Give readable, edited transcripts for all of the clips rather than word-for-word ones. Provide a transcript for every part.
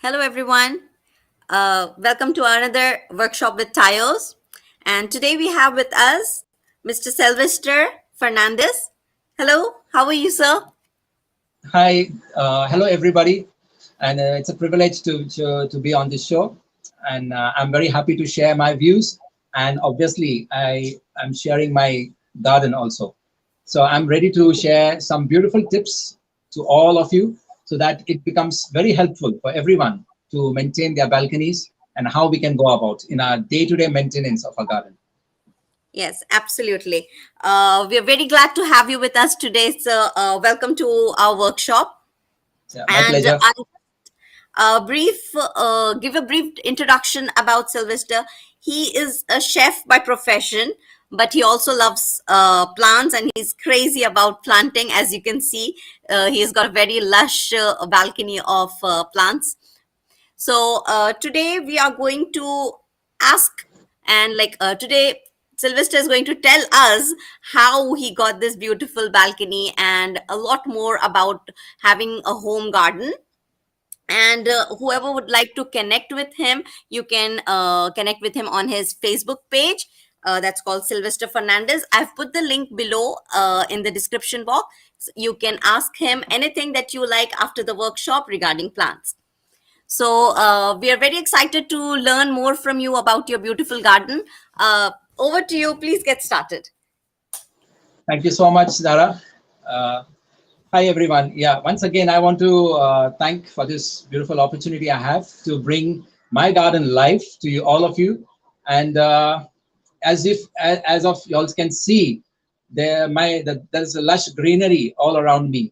Hello, everyone. Welcome to another workshop with Tayos. And today we have with us Mr. Sylvester Fernandez. Hello, how are you, sir? Hi, hello everybody, and it's a privilege to be on this show, and I'm very happy to share my views, and obviously I am sharing my garden also. So I'm ready to share some beautiful tips to all of you, so that it becomes very helpful for everyone to maintain their balconies and how we can go about in our day-to-day maintenance of our garden. Yes, absolutely. We are very glad to have you with us today, sir. Welcome to our workshop. Yeah, my And pleasure. give a brief introduction about Sylvester. He is a chef by profession, but he also loves plants and he's crazy about planting. As you can see, he's got a very lush balcony of plants. So today we are going to ask, and today Sylvester is going to tell us how he got this beautiful balcony and a lot more about having a home garden. And whoever would like to connect with him, you can connect with him on his Facebook page. That's called Sylvester Fernandez. I've put the link below in the description box. You can ask him anything that you like after the workshop regarding plants. So we are very excited to learn more from you about your beautiful garden. Over to you. Please get started. Thank you so much, Dara. Uh, Hi everyone. Yeah, once again, I want to thank for this beautiful opportunity I have to bring my garden live to you, all of you. And as of y'all can see, there's a lush greenery all around me.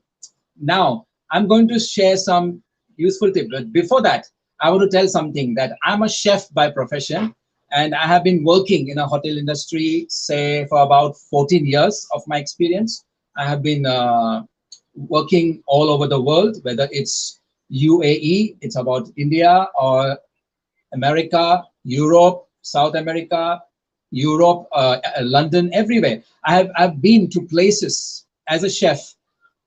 Now, I'm going to share some useful tips. But before that, I want to tell something that I'm a chef by profession, and I have been working in a hotel industry, say, for about 14 years of my experience. I have been working all over the world, whether it's UAE, it's about India, or America, Europe, South America, Europe, London, everywhere. I've been to places as a chef,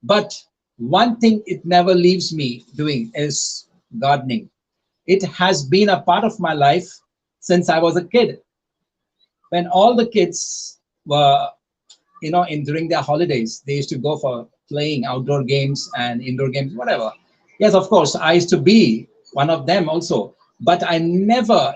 but one thing it never leaves me doing is gardening. It has been a part of my life since I was a kid. When all the kids were, in during their holidays, they used to go for playing outdoor games and indoor games, whatever. Yes, of course, I used to be one of them also, but I never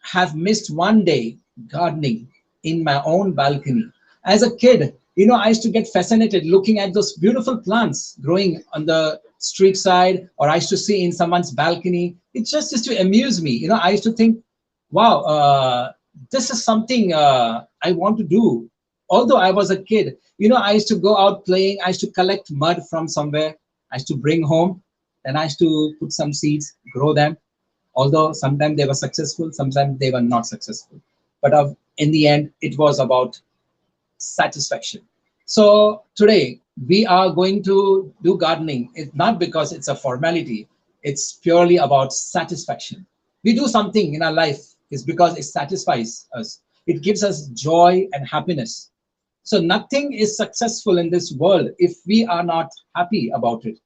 have missed one day gardening in my own balcony. As a kid, I used to get fascinated looking at those beautiful plants growing on the street side, or I used to see in someone's balcony. It just used to amuse me. I used to think, wow, this is something I want to do. Although I was a kid, I used to go out playing. I used to collect mud from somewhere. I used to bring home. Then I used to put some seeds, grow them. Although sometimes they were successful, sometimes they were not successful. But in the end, it was about satisfaction. So today we are going to do gardening. It's not because it's a formality, it's purely about satisfaction. We do something in our life is because it satisfies us. It gives us joy and happiness. So nothing is successful in this world if we are not happy about it.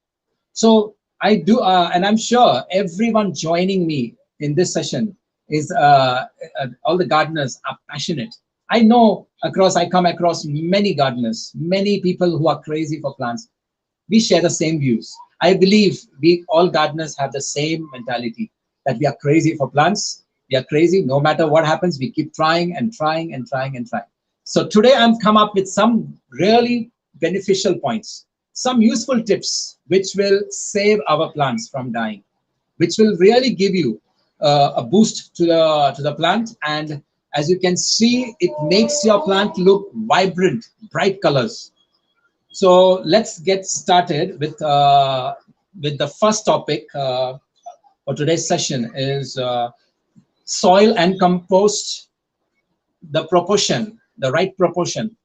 So I do, and I'm sure everyone joining me in this session is all the gardeners are passionate. I know I come across many gardeners, many people who are crazy for plants. We share the same views. I believe we all gardeners have the same mentality that we are crazy for plants. We are crazy. No matter what happens, we keep trying and trying and trying and trying. So today I'm come up with some really beneficial points, some useful tips which will save our plants from dying, which will really give you a boost to the plant. And as you can see, it makes your plant look vibrant, bright colors. So let's get started with the first topic for today's session is soil and compost, the right proportion.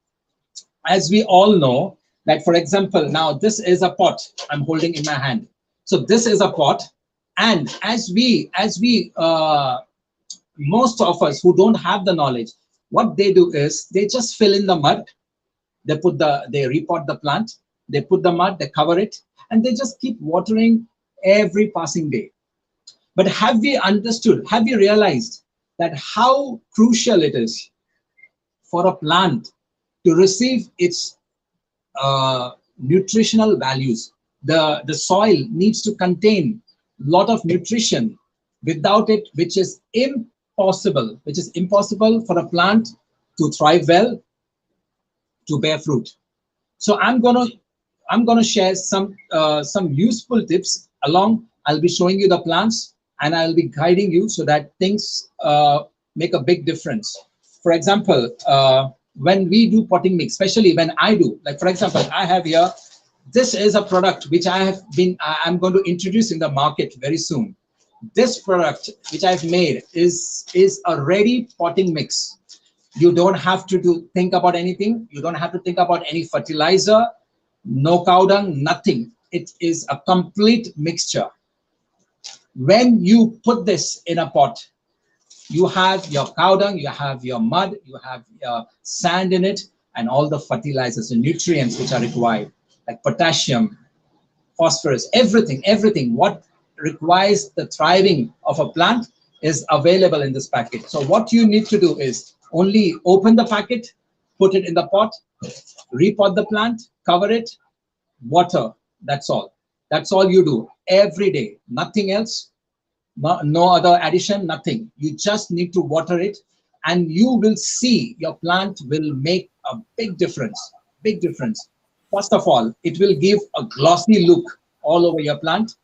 As we all know, that for example, now this is a pot I'm holding in my hand. So this is a pot, and as we most of us who don't have the knowledge, what they do is they just fill in the mud. They repot the plant, they put the mud, they cover it, and they just keep watering every passing day. But have we understood, have we realized that how crucial it is for a plant to receive its nutritional values? The soil needs to contain a lot of nutrition. Without it, which is impossible for a plant to thrive well, to bear fruit. So I'm gonna share some useful tips along. I'll be showing you the plants and I'll be guiding you so that things make a big difference. For example, when we do potting mix, especially when I do, like for example, I have here. This is a product which I'm going to introduce in the market very soon. This product which I've made is a ready potting mix. You don't have to think about anything. You don't have to think about any fertilizer, no cow dung, nothing. It is a complete mixture. When you put this in a pot, you have your cow dung, you have your mud, you have your sand in it, and all the fertilizers and nutrients which are required, like potassium, phosphorus, everything what requires the thriving of a plant is available in this packet. So what you need to do is only open the packet, put it in the pot, repot the plant, cover it, water. That's all you do every day. Nothing else. No other addition, nothing. You just need to water it, and you will see your plant will make a big difference. Big difference. First of all, it will give a glossy look all over your plant.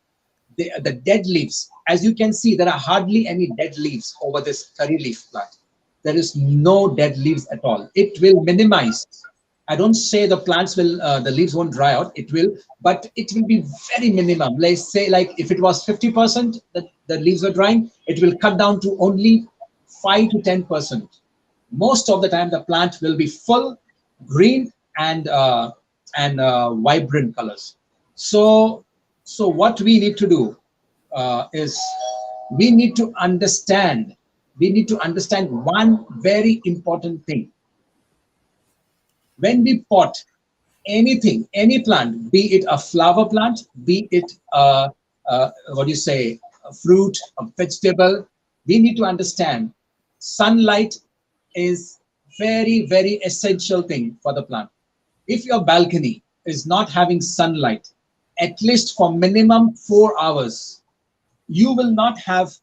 The dead leaves, as you can see, there are hardly any dead leaves over this 30 leaf plant. There is no dead leaves at all. It will minimize. I don't say the plants will, the leaves won't dry out. It will, but it will be very minimum. Let's say, like if it was 50% that the leaves are drying, it will cut down to only 5 to 10%. Most of the time, the plant will be full, green, and vibrant colors. So what we need to do is we need to understand. We need to understand one very important thing. When we pot anything, any plant, be it a flower plant, be it what do you say, a fruit, a vegetable, we need to understand sunlight is very essential thing for the plant. If your balcony is not having sunlight, at least for minimum 4 hours, you will not have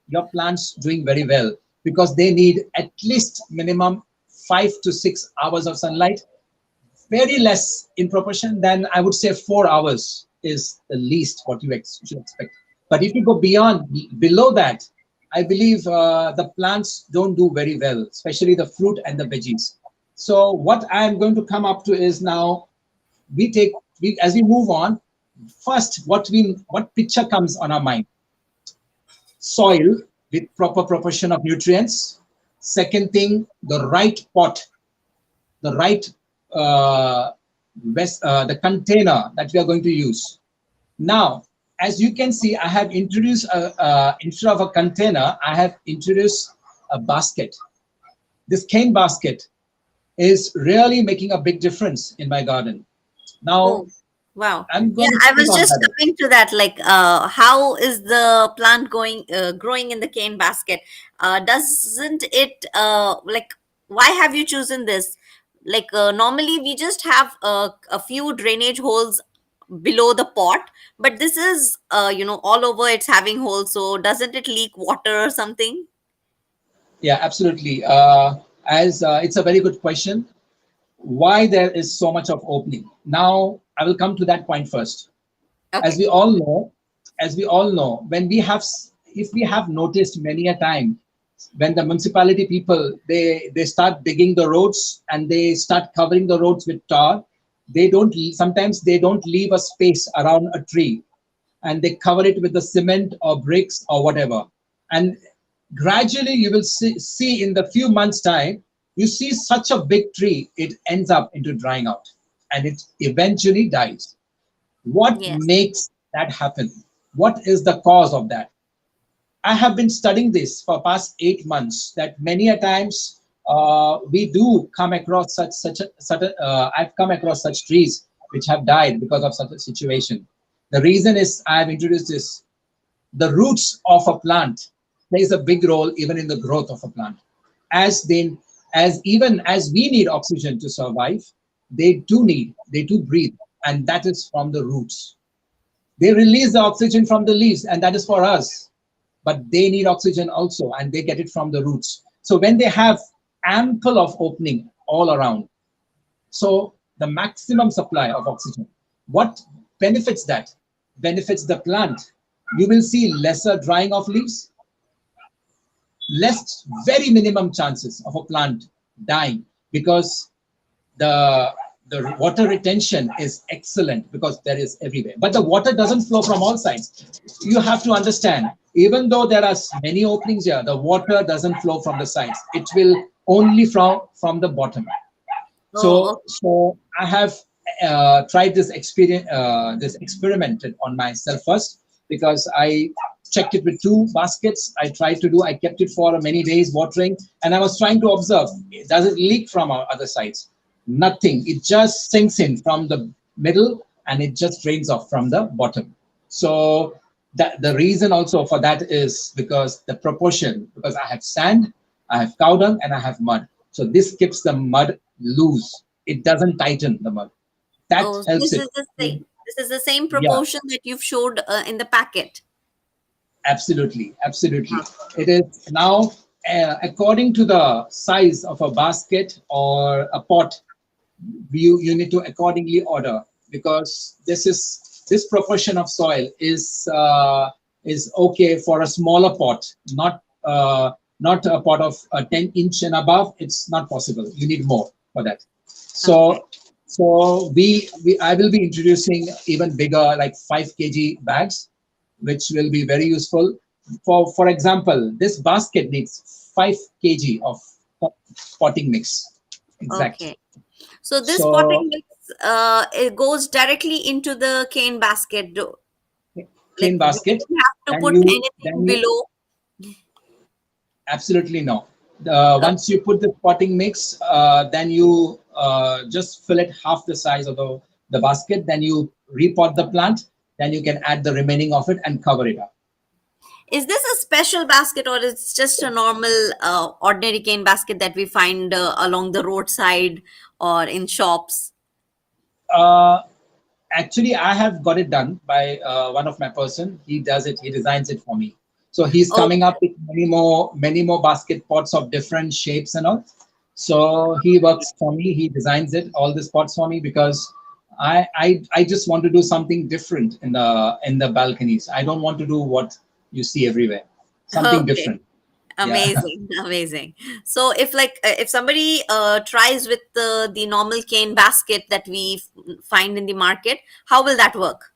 your plants doing very well, because they need at least minimum 5 to 6 hours of sunlight. Very less in proportion than, I would say, 4 hours is the least what you should expect. But if you go below that, I believe the plants don't do very well, especially the fruit and the veggies. So what I'm going to come up to is, now as we move on, first what picture comes on our mind: soil with proper proportion of nutrients. Second thing, the right pot, the right the container that we are going to use. Now, as you can see, I have introduced instead of a container, I have introduced a basket. This cane basket is really making a big difference in my garden. Now, Oh, wow. I'm Yeah, going to I speak was on just that. coming to that. Like, how is the plant growing in the cane basket? Doesn't it, like, why have you chosen this? Like, normally we just have a few drainage holes below the pot, but this is, all over it's having holes. So doesn't it leak water or something? Yeah, absolutely. As It's a very good question. Why there is so much of opening? Now, I will come to that point first. As Okay. we all know, when if we have noticed many a time, when the municipality people, they start digging the roads and they start covering the roads with tar, sometimes they don't leave a space around a tree, and they cover it with the cement or bricks or whatever. And gradually you will see in the few months time, you see such a big tree, it ends up into drying out, and it eventually dies. What Yes. makes that happen? What is the cause of that? I have been studying this for past 8 months. That many a times we do come across I've come across such trees which have died because of such a situation. The reason is I have introduced this. The roots of a plant plays a big role even in the growth of a plant. As they, as even as we need oxygen to survive, they do breathe, and that is from the roots. They release the oxygen from the leaves, and that is for us. But they need oxygen also, and they get it from the roots. So when they have ample of opening all around, so the maximum supply of oxygen, what benefits that? Benefits the plant. You will see lesser drying of leaves, less, very minimum chances of a plant dying, because the the water retention is excellent because there is everywhere. But the water doesn't flow from all sides. You have to understand, even though there are many openings here, the water doesn't flow from the sides. It will only from the bottom. Oh, So I have tried this experience, this experimented on myself first, because I checked it with two baskets. I kept it for many days watering, and I was trying to observe, does it leak from our other sides? Nothing. It just sinks in from the middle and it just drains off from the bottom. So that the reason also for that is because the proportion, because I have sand, I have cow dung, and I have mud. So this keeps the mud loose. It doesn't tighten the mud. That oh, so helps this it. is the same. This is the same Yeah, proportion that you've showed in the packet. absolutely, absolutely. It is now according to the size of a basket or a pot, you need to accordingly order, because this proportion of soil is okay for a smaller pot, not a pot of 10-inch and above. It's not possible. You need more for that. Okay. So we I will be introducing even bigger, like 5 kg bags, which will be very useful. For example, this basket needs 5 kg of potting mix. Exact. Okay. So this So potting mix, it goes directly into the cane basket. Like cane we basket, don't have to then put anything you below. absolutely no. Uh, Once you put the potting mix, then you just fill it half the size of the basket. Then you repot the plant. Then you can add the remaining of it and cover it up. is this a special basket or it's just a normal, ordinary cane basket that we find along the roadside or in shops? Uh, Actually, I have got it done by one of my person. He does it. He designs it for me. So he's coming Okay. up with many more basket pots of different shapes and all. So he works for me. He designs it all these pots for me, because I just want to do something different in the balconies. I don't want to do what you see everywhere. Something Okay. different. Yeah. Amazing, amazing. So if like if somebody tries with the normal cane basket that we find in the market, how will that work?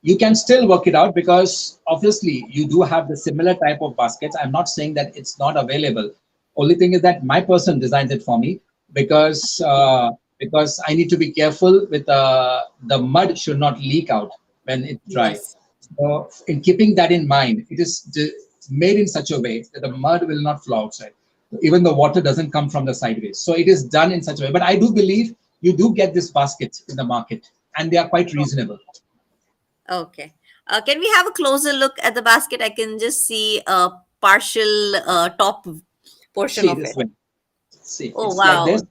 You can still work it out, because obviously you do have the similar type of baskets. I'm not saying that it's not available. Only thing is that my person designed it for me, because I need to be careful with the mud should not leak out when it dry. Yes. So in keeping that in mind, it is made in such a way that the mud will not flow outside. Even the water doesn't come from the sideways. So it is done in such a way. But I do believe you do get this basket in the market, and they are quite reasonable. Okay. Can we have a closer look at the basket? I can just see a partial top portion See of this it. way. See, Oh, it's like wow. this.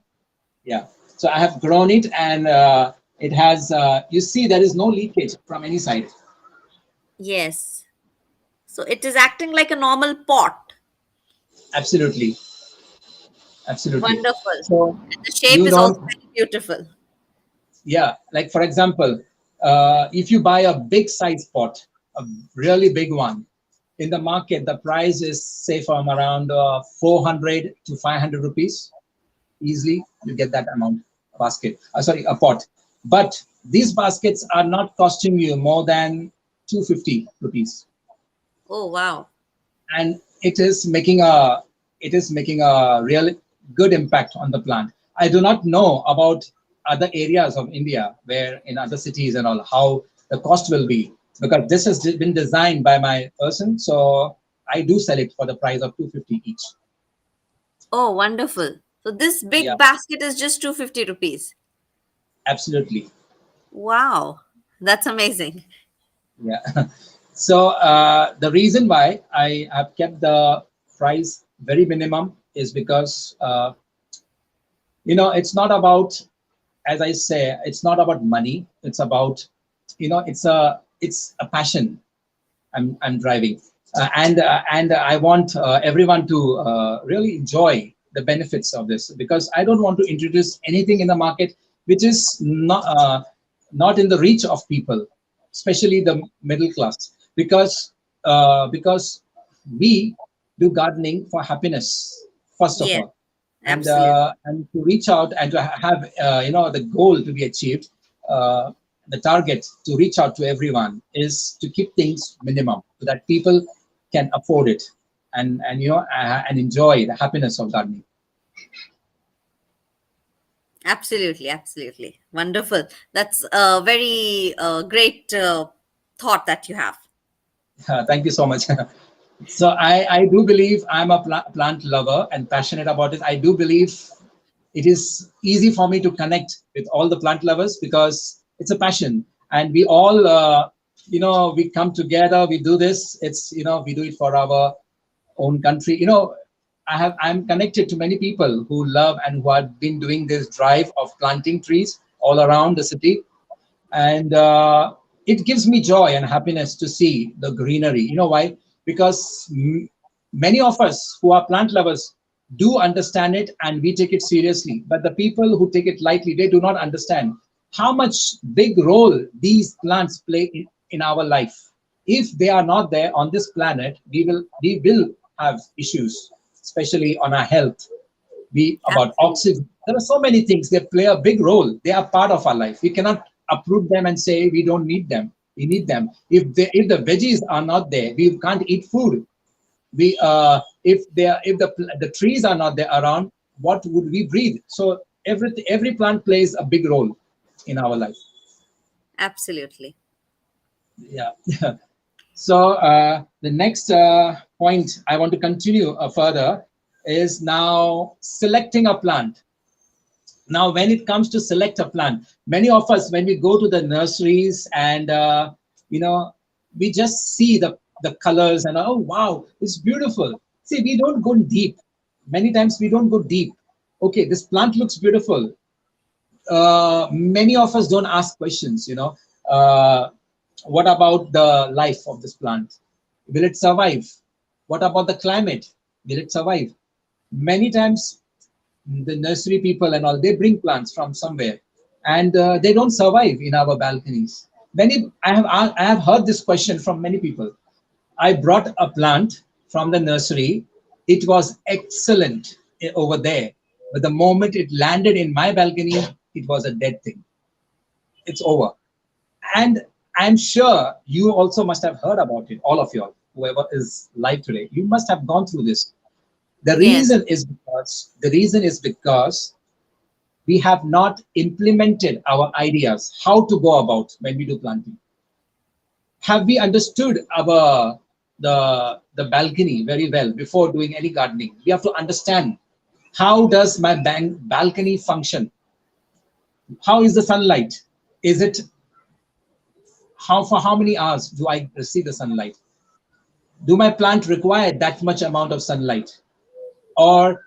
Yeah. So I have grown it, and it has. You see, there is no leakage from any side. Yes. So it is acting like a normal pot. Absolutely, absolutely. Wonderful. So And the shape you is also don't. very beautiful. Yeah. Like for example, if you buy a big size pot, a really big one, in the market, the price is say from around 400 to 500 rupees. Easily, you get that amount basket. Sorry, a pot. But these baskets are not costing you more than 250 rupees, Oh, wow. and it is making a real good impact on the plant. I do not know about other areas of India, where in other cities and all, how the cost will be, because this has been designed by my person. So I do sell it for the price of 250 each. Oh, wonderful. So this Yeah. big basket is just 250 rupees. Absolutely. Wow, that's amazing. Yeah. So the reason why I have kept the price very minimum is because it's not about, as I say, it's not about money. It's about, it's a passion I'm driving, and I want everyone to really enjoy the benefits of this, because I don't want to introduce anything in the market which is not in the reach of people, especially the middle class, because we do gardening for happiness first of Yes, all, absolutely. and to reach out and to have the goal to be achieved. The target to reach out to everyone is to keep things minimum so that people can afford it, and enjoy the happiness of gardening. Absolutely, absolutely. Wonderful. That's a very great thought that you have. Thank you so much. So I do believe I'm a plant lover and passionate about it. I do believe it is easy for me to connect with all the plant lovers because it's a passion, and we all we come together, we do this. It's we do it for our own country. I'm connected to many people who love and who have been doing this drive of planting trees all around the city, and it gives me joy and happiness to see the greenery. You know why? Because many of us who are plant lovers do understand it, and we take it seriously, but the people who take it lightly, they do not understand how much big role these plants play in our life. If they are not there on this planet, we will have issues, especially on our health. We About Absolutely. oxygen. There are so many things. They play a big role. They are part of our life. We cannot uproot them and say we don't need them. We need them. If the veggies are not there, we can't eat food. We if the trees are not there around, what would we breathe? So every plant plays a big role in our life. Absolutely. Yeah. So the next point I want to continue further is now selecting a plant. Now, when it comes to select a plant, many of us, when we go to the nurseries and you know we just see the colors and, oh wow, it's beautiful. See, we don't go deep. Many times we don't go deep. Okay, this plant looks beautiful. Many of us don't ask questions. What about the life of this plant? Will it survive? What about the climate? Will it survive? Many times the nursery people and all, they bring plants from somewhere, and they don't survive in our balconies. Many I have heard this question from many people. I brought a plant from the nursery. It was excellent over there, but the moment it landed in my balcony, it was a dead thing. It's over. And I'm sure you also must have heard about it, all of you, whoever is live today. You must have gone through this. Yes, The reason is because we have not implemented our ideas how to go about when we do planting. Have we understood our the balcony very well before doing any gardening? We have to understand, how does my balcony function? How is the sunlight? Is it, how many hours do I receive the sunlight? Do my plant require that much amount of sunlight, or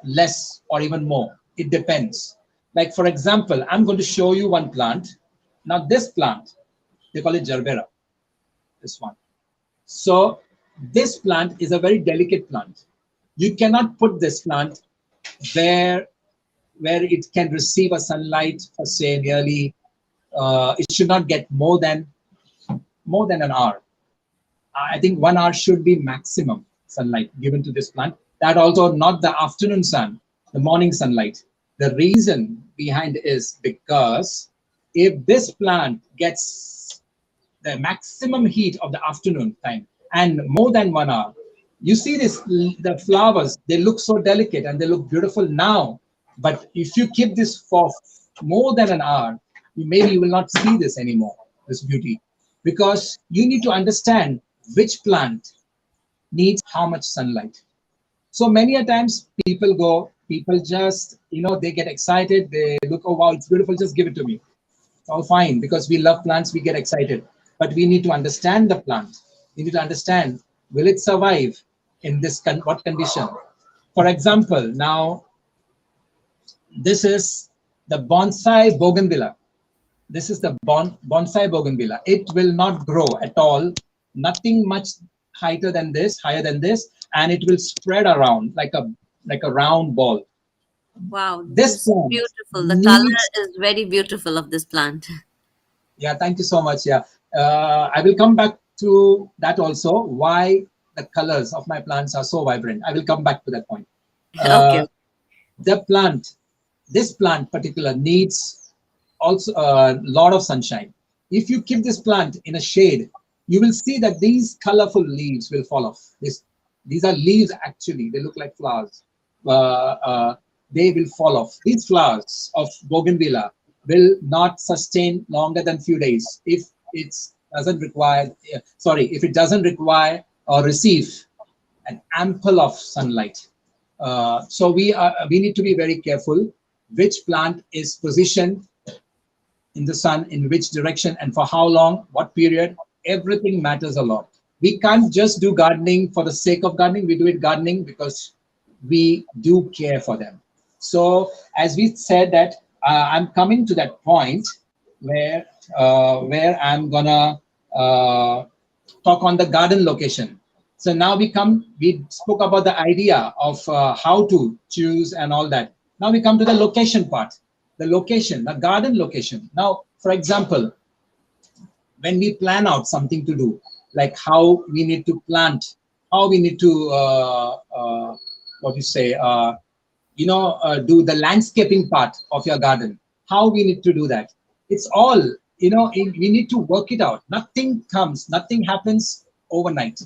less, or even more? It depends. Like, for example, I'm going to show you one plant. Now, this plant, they call it Gerbera, this one. So, this plant is a very delicate plant. You cannot put this plant where it can receive a sunlight for, say, nearly, it should not get more than an hour. I think 1 hour should be maximum sunlight given to this plant. That also not the afternoon sun, the morning sunlight. The reason behind is because if this plant gets the maximum heat of the afternoon time and more than 1 hour, you see this, the flowers, they look so delicate and they look beautiful now. But if you keep this for more than an hour, maybe you will not see this anymore, this beauty, because you need to understand which plant needs how much sunlight. So many a times people go People just, they get excited. They look, oh wow, it's beautiful. Just give it to me. It's all fine because we love plants. We get excited, but we need to understand the plant. We need to understand, will it survive in this what condition? For example, now this is the bonsai bougainvillea. This is the bonsai bougainvillea. It will not grow at all. Nothing much higher than this, and it will spread around like a round ball. Wow, this This is plant beautiful. The color needs. is very beautiful of this plant. Yeah, thank you so much. Yeah, I will come back to that also. Why the colors of my plants are so vibrant. I will come back to that point. Okay. Uh, the plant, this plant particular needs also a lot of sunshine. If you keep this plant in a shade, you will see that these colorful leaves will fall off. These are leaves actually. They look like flowers. They will fall off. These flowers of bougainvillea will not sustain longer than few days if it doesn't require. Sorry, if it doesn't require or receive an ample of sunlight. So we need to be very careful which plant is positioned in the sun, in which direction, and for how long, what period. Everything matters a lot. We can't just do gardening for the sake of gardening. We do it gardening because we do care for them. So as we said that, I'm coming to that point where I'm gonna uh, talk on the garden location. So now we spoke about the idea of how to choose and all that. Now we come to the location part, the location, the garden location. Now, for example, when we plan out something to do, like how we need to plant, how we need to, what you say, do the landscaping part of your garden, how we need to do that. It's all, we need to work it out. Nothing happens overnight.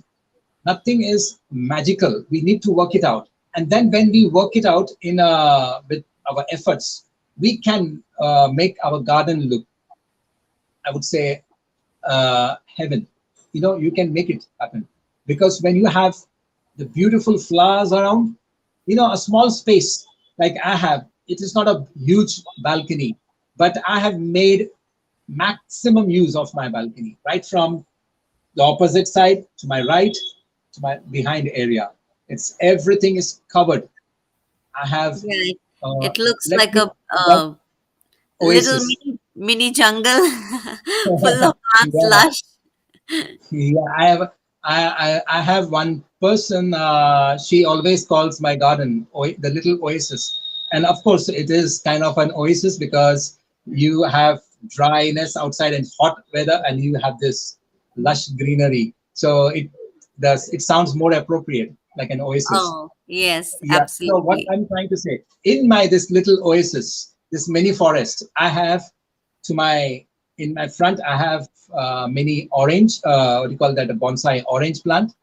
Nothing is magical. We need to work it out. And then when we work it out with our efforts, we can make our garden look, I would say, heaven. You can make it happen. Because when you have the beautiful flowers around, a small space like I have, it is not a huge balcony, but I have made maximum use of my balcony, right from the opposite side to my right to my behind area. It's everything is covered. I have Yeah, uh, it looks let like me a what little oasis. mini jungle full of plants, Yeah, lush. yeah. I have one person. She always calls my garden the little oasis, and of course it is kind of an oasis because you have dryness outside and hot weather, and you have this lush greenery. So it sounds more appropriate, like an oasis. Oh, yes, Yeah. So what absolutely. I'm trying to say, in my this little oasis, this mini forest, I have to my in my front, I have mini orange. What do you call that? A bonsai orange plant.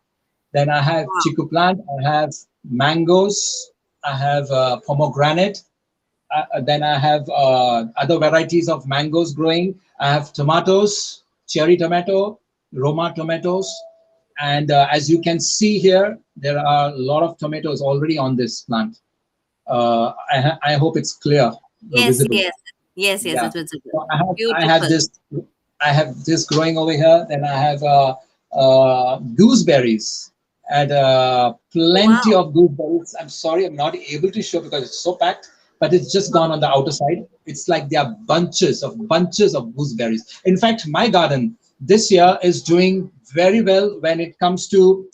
Then I have Wow. chiku plant. I have mangoes. I have pomegranate. Then I have other varieties of mangoes growing. I have tomatoes, cherry tomato, Roma tomatoes. And as you can see here, there are a lot of tomatoes already on this plant. I hope it's clear, Yes, visible. yes, yes, yes, Yeah. it's visible. So Beautiful. I have this growing over here. Then I have gooseberries and plenty Wow. of gooseberries. I'm sorry, I'm not able to show because it's so packed, but it's just gone on the outer side. It's like there are bunches of gooseberries. In fact, my garden this year is doing very well when it comes to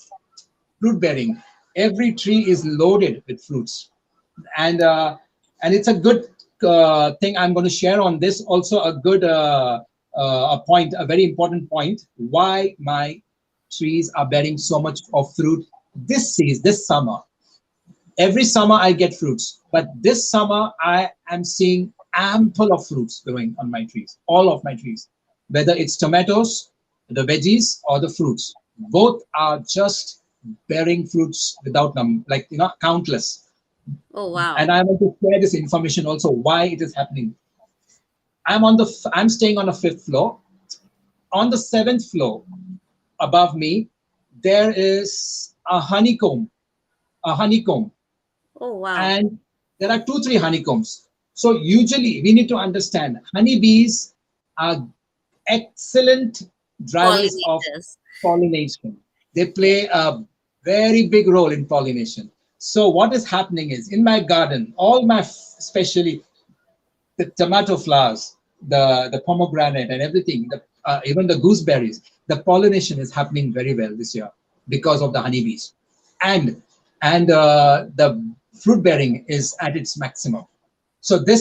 fruit bearing. Every tree is loaded with fruits, and it's a good thing I'm going to share on this. Also, a good a point, a very important point. Why my trees are bearing so much of fruit this summer. Every summer I get fruits, but this summer I am seeing ample of fruits growing on my trees, all of my trees, whether it's tomatoes, the veggies, or the fruits. Both are just bearing fruits without like countless. Oh, And wow. I want to share this information also why it is happening. I'm staying on a fifth floor. On the seventh floor above me, there is a honeycomb, a honeycomb, Oh, wow. and there are 2 3 honeycombs. So usually we need to understand honeybees are excellent drivers of Pollinators. pollination. They Yeah. play a very big role in pollination. So what is happening is in my garden, all my especially the tomato flowers, the pomegranate and everything, even the gooseberries, the pollination is happening very well this year because of the honeybees, and the fruit bearing is at its maximum. So this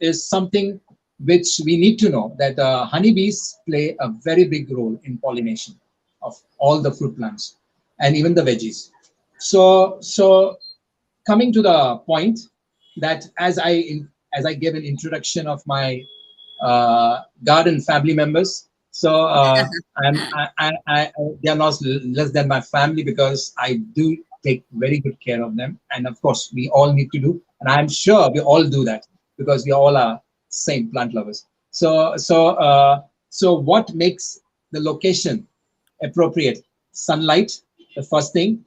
is something which we need to know, that honeybees play a very big role in pollination of all the fruit plants and even the veggies. So coming to the point, that as I gave an introduction of my garden family members, so they are not less than my family, because I do take very good care of them, and of course we all need to do, and I'm sure we all do that, because we all are same plant lovers. So what makes the location appropriate? Sunlight, the first thing.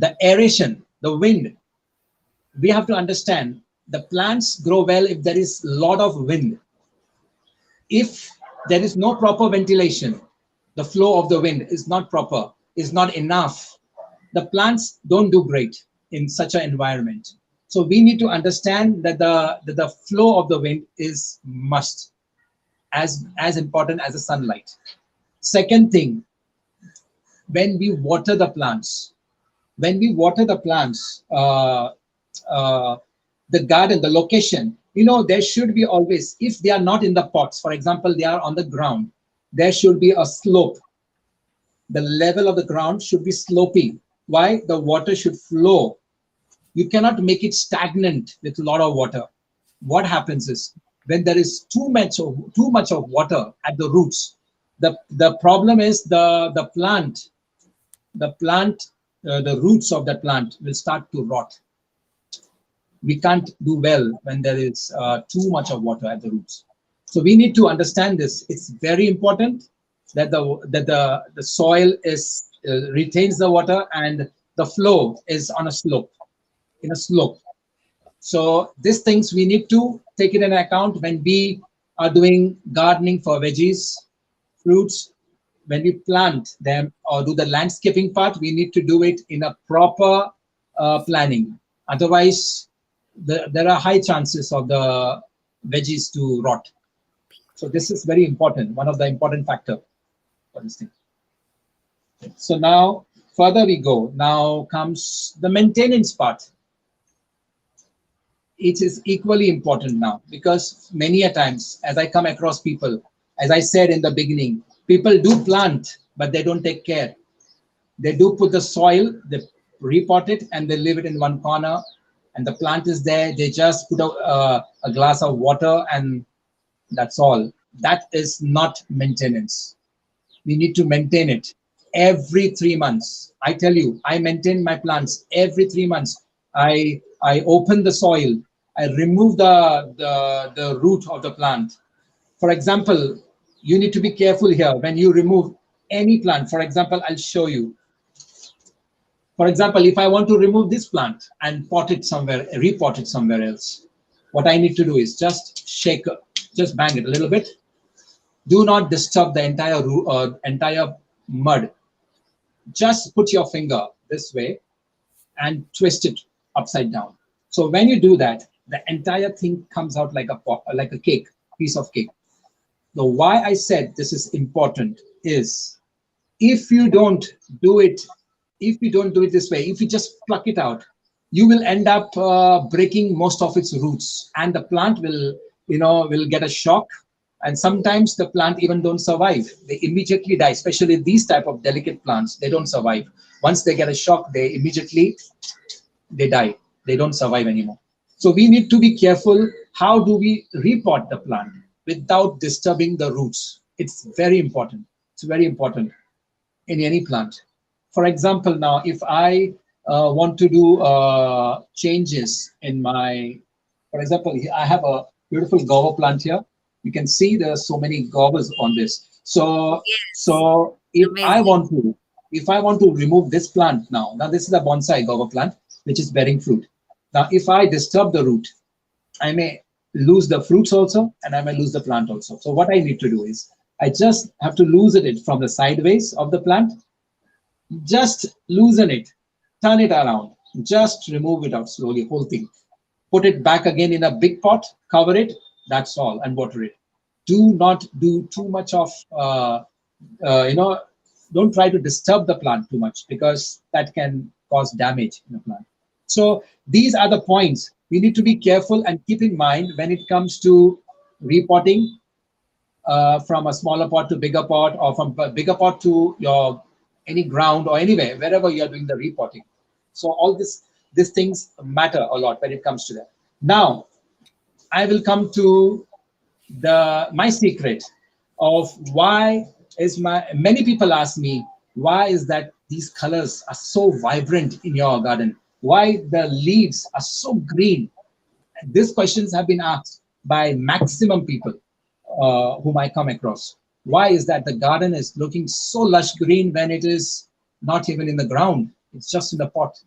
The aeration, the wind. We have to understand the plants grow well if there is a lot of wind. If there is no proper ventilation, the flow of the wind is not proper, is not enough, the plants don't do great in such an environment. So we need to understand that the flow of the wind is must, as important as the sunlight. Second thing, when we water the plants, when we water the plants, uh, the garden, the location, there should be always, if they are not in the pots, for example, they are on the ground, there should be a slope. The level of the ground should be sloping. Why? The water should flow. You cannot make it stagnant with a lot of water. What happens is, when there is too much of water at the roots, the problem is the roots of the plant will start to rot. We can't do well when there is too much of water at the roots. So we need to understand this. It's very important that the soil is retains the water, and the flow is on a slope, in a slope. So these things we need to take it in account when we are doing gardening for veggies, fruits. When we plant them or do the landscaping part, we need to do it in a proper planning. Otherwise, there are high chances of the veggies to rot. So this is very important, one of the important factor for this thing. So now further we go. Now comes the maintenance part. It is equally important now, because many a times as I come across people, as I said in the beginning, people do plant, but they don't take care. They do put the soil, they repot it, and they leave it in one corner, and the plant is there. They just put a glass of water, and that's all. That is not maintenance. We need to maintain it every 3 months. I tell you, I maintain my plants every 3 months. I open the soil. I remove the root of the plant. For example, you need to be careful here when you remove any plant. For example, I'll show you. For example, if I want to remove this plant and pot it somewhere, repot it somewhere else, what I need to do is just shake, just bang it a little bit. Do not disturb the entire mud. Just put your finger this way and twist it upside down. So when you do that, the entire thing comes out like a cake, piece of cake. Now, why I said this is important is, if you don't do it, if you don't do it this way, if you just pluck it out, you will end up breaking most of its roots, and the plant will get a shock. And sometimes the plant even don't survive. They immediately die, especially these type of delicate plants. They don't survive. Once they get a shock, they die. They don't survive anymore. So we need to be careful. How do we repot the plant without disturbing the roots? It's very important. It's very important in any plant. For example, now if I want to do changes in my, for example, I have a beautiful guava plant here. You can see there are so many guavas on this. So Yes. so Amazing. if I want to remove this plant now this is a bonsai guava plant. which is bearing fruit. Now, if I disturb the root, I may lose the fruits also, and I may lose the plant also. So what I need to do is I just have to loosen it from the sideways of the plant, just loosen it, turn it around, just remove it out slowly, whole thing. Put it back again in a big pot, cover it, that's all, and water it. Do not do too much of, you know, don't try to disturb the plant too much because that can cause damage in the plant. So these are the points we need to be careful and keep in mind when it comes to repotting, from a smaller pot to bigger pot, or from a bigger pot to your any ground or anywhere, wherever you are doing the repotting. So all these things matter a lot when it comes to that. Now I will come to the my secret of why is my many people ask me why is that these colors are so vibrant in your garden, why the leaves are so green. These questions have been asked by maximum people whom I come across. Why is that the garden is looking so lush green when it is not even in the ground? It's just in the pot.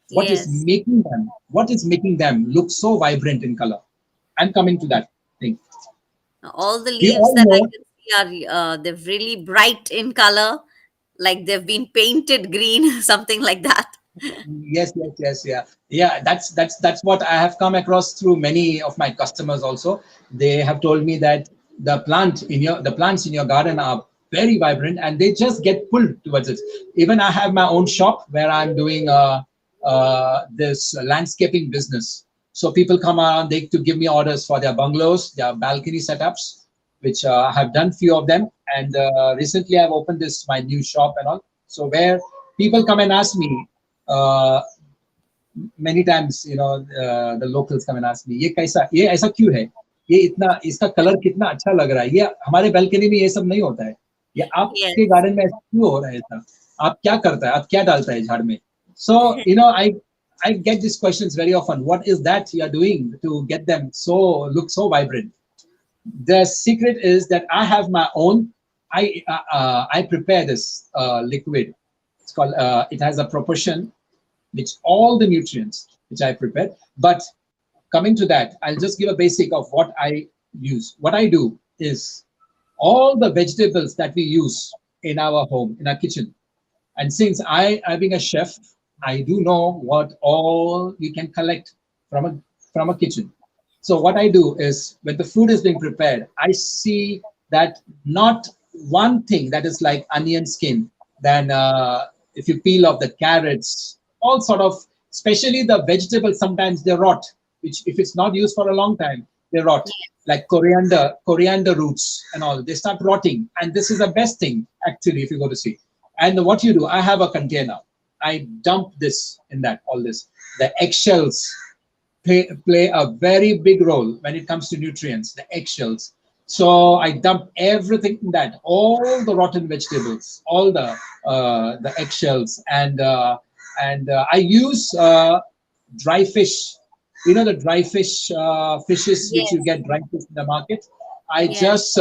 Yes. What is making them look so vibrant in color? I'm coming to that thing. All the We leaves all that I know. can see are they're really bright in color, like they've been painted green, something like that. Yes, yes, yes, yeah, yeah. That's what I have come across through many of my customers. Also, they have told me that the plants in your garden are very vibrant, and they just get pulled towards it. Even I have my own shop where I'm doing this landscaping business. So people come around they to give me orders for their bungalows, their balcony setups, which I have done few of them. And recently I've opened this my new shop and all. So where people come and ask me uh, many times, the locals come and ask me, ये ऐसा क्यों है, ये इतना इसका colour कितना अच्छा लग रहा है, ये हमारे balcony में ये सब नहीं होता है, ये आपके Yes. गार्डन में ऐसा क्यों हो रहा है, ऐसा आप क्या करता है, आप क्या डालता है झाड़ में. So I get these questions very often. What is that you are doing to get them so look so vibrant? The secret is that I have my own. I prepare this liquid. It's called. It has a proportion which all the nutrients which I prepared. But coming to that, I'll just give a basic of what I use. What I do is all the vegetables that we use in our home, in our kitchen. And since I being a chef, I do know what all we can collect from a kitchen. So what I do is when the food is being prepared, I see that not one thing that is like onion skin. Then if you peel off the carrots, all sort of, especially the vegetables, sometimes they rot. Which if it's not used for a long time, they rot. Like coriander roots and all, they start rotting. And this is the best thing actually if you go to see. And what you do, I have a container. I dump this in that, all this. The eggshells play a very big role when it comes to nutrients, the eggshells. So I dump everything in that, all the rotten vegetables, all the eggshells, and I use dry fish. You know the dry fish fishes which you Yes. get dry fish in the market. I Yes. just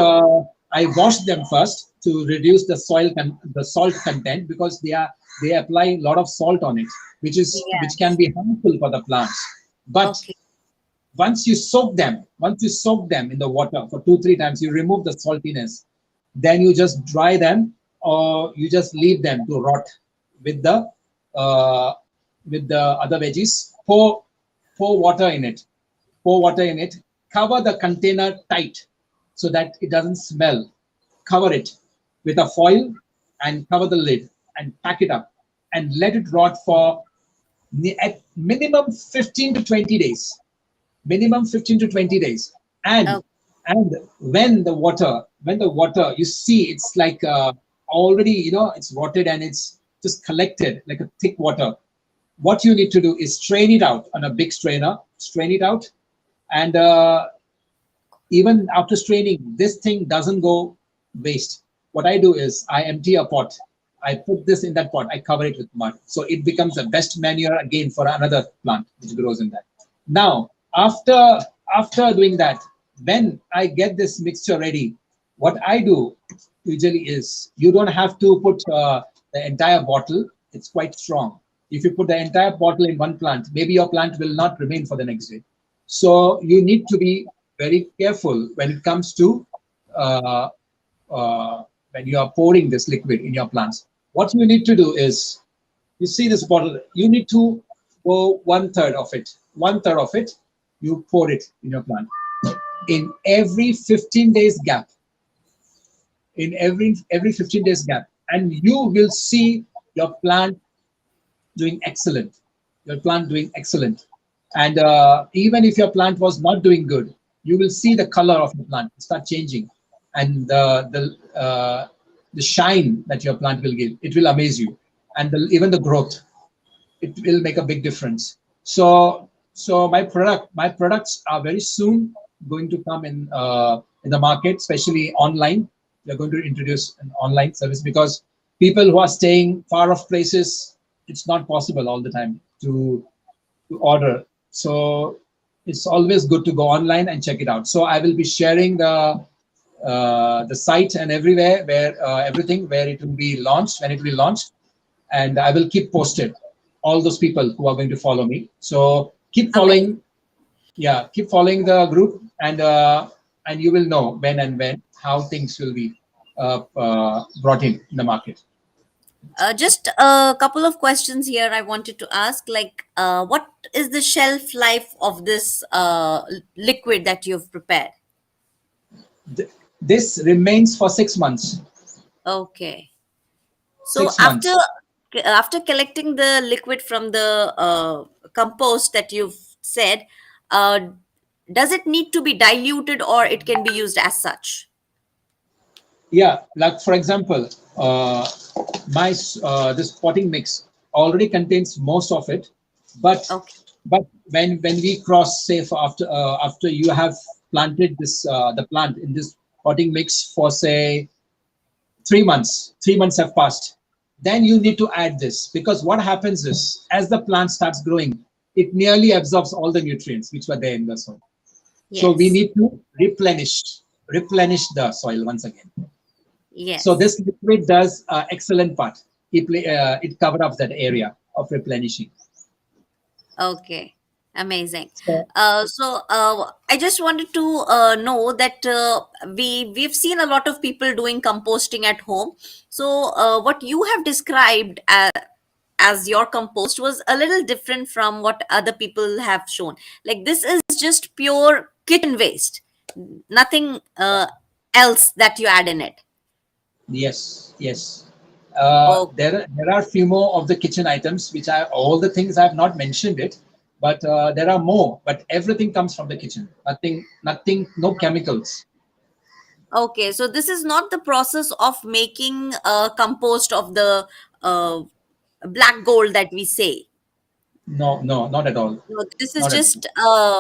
I wash them first to reduce the salt content because they apply a lot of salt on it, which can Yes. be harmful for the plants. But Okay. once you soak them in the water for 2-3 times, you remove the saltiness. Then you just dry them, or you just leave them to rot with the uh, other veggies. Pour water in it. Pour water in it. Cover the container tight so that it doesn't smell. Cover it with a foil and cover the lid and pack it up and let it rot for at minimum 15 to 20 days. Minimum 15 to 20 days. Oh, And when the water you see it's like already it's rotted and it's just collected like a thick water. What you need to do is strain it out on a big strainer, strain it out, and even after straining, this thing doesn't go waste. What I do is I empty a pot. I put this in that pot. I cover it with mud. So it becomes the best manure again for another plant which grows in that. Now, after doing that, when I get this mixture ready, what I do usually is you don't have to put the entire bottle. It's quite strong. If you put the entire bottle in one plant, maybe your plant will not remain for the next day. So you need to be very careful when it comes to uh, when you are pouring this liquid in your plants. What you need to do is, you see this bottle, you need to pour one third of it. One third of it, you pour it in your plant. In every 15 days gap, in every 15 days gap, and you will see your plant doing excellent. Your plant doing excellent. And even if your plant was not doing good, you will see the color of your plant start changing, and the shine that your plant will give. It will amaze you, and even the growth. It will make a big difference. So my products are very soon going to come in the market, especially online. We are going to introduce an online service because people who are staying far off places, it's not possible all the time to order. So it's always good to go online and check it out. So I will be sharing the site and everywhere where everything where it will be launched, when it will be launched, and I will keep posted all those people who are going to follow me. So keep Amazing. following, yeah, keep following the group, and you will know when and when how things will be brought in the market. Just a couple of questions here I wanted to ask. Like, what is the shelf life of this liquid that you've prepared? This remains for 6 months. Okay. So 6 months. after collecting the liquid from the compost that you've said, uh, does it need to be diluted or it can be used as such? Yeah, like for example, my this potting mix already contains most of it, but Okay. when we cross, say for after you have planted this the plant in this potting mix for say 3 months, 3 months have passed, then you need to add this, because what happens is as the plant starts growing, it nearly absorbs all the nutrients which were there in the soil. So we Yes. need to replenish the soil once again. So Yes. this liquid does excellent part. It covers up that area of replenishing. Okay, amazing. So I just wanted to know that we've seen a lot of people doing composting at home. So what you have described as your compost was a little different from what other people have shown. Like, this is just pure kitchen waste, nothing else that you add in it. yes, yes. Oh, There are few more of the kitchen items which I all the things I have not mentioned it, but there are more. But everything comes from the kitchen. Nothing, no chemicals. okay. So this is not the process of making compost of the black gold that we say. No, no, not at all. No, this is Not at all. just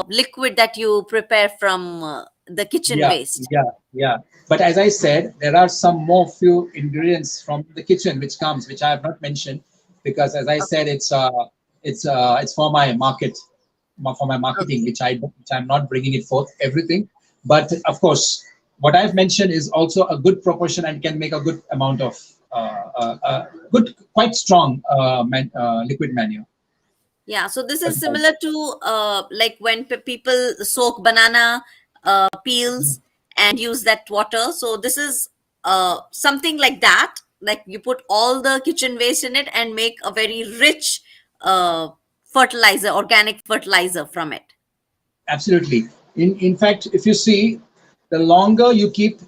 liquid that you prepare from the kitchen Yeah, waste. yeah. But as I said, there are some more few ingredients from the kitchen which I have not mentioned, because as I said, Okay. it's for my market, for my marketing, Okay. which I'm not bringing it forth everything. But of course, what I've mentioned is also a good proportion and can make a good amount of good, quite strong liquid manure. Yeah. So this is But similar to like when people soak banana peels and use that water. So this is something like that. Like, you put all the kitchen waste in it and make a very rich fertilizer, organic fertilizer from it. absolutely. In fact, if you see, the longer you keep,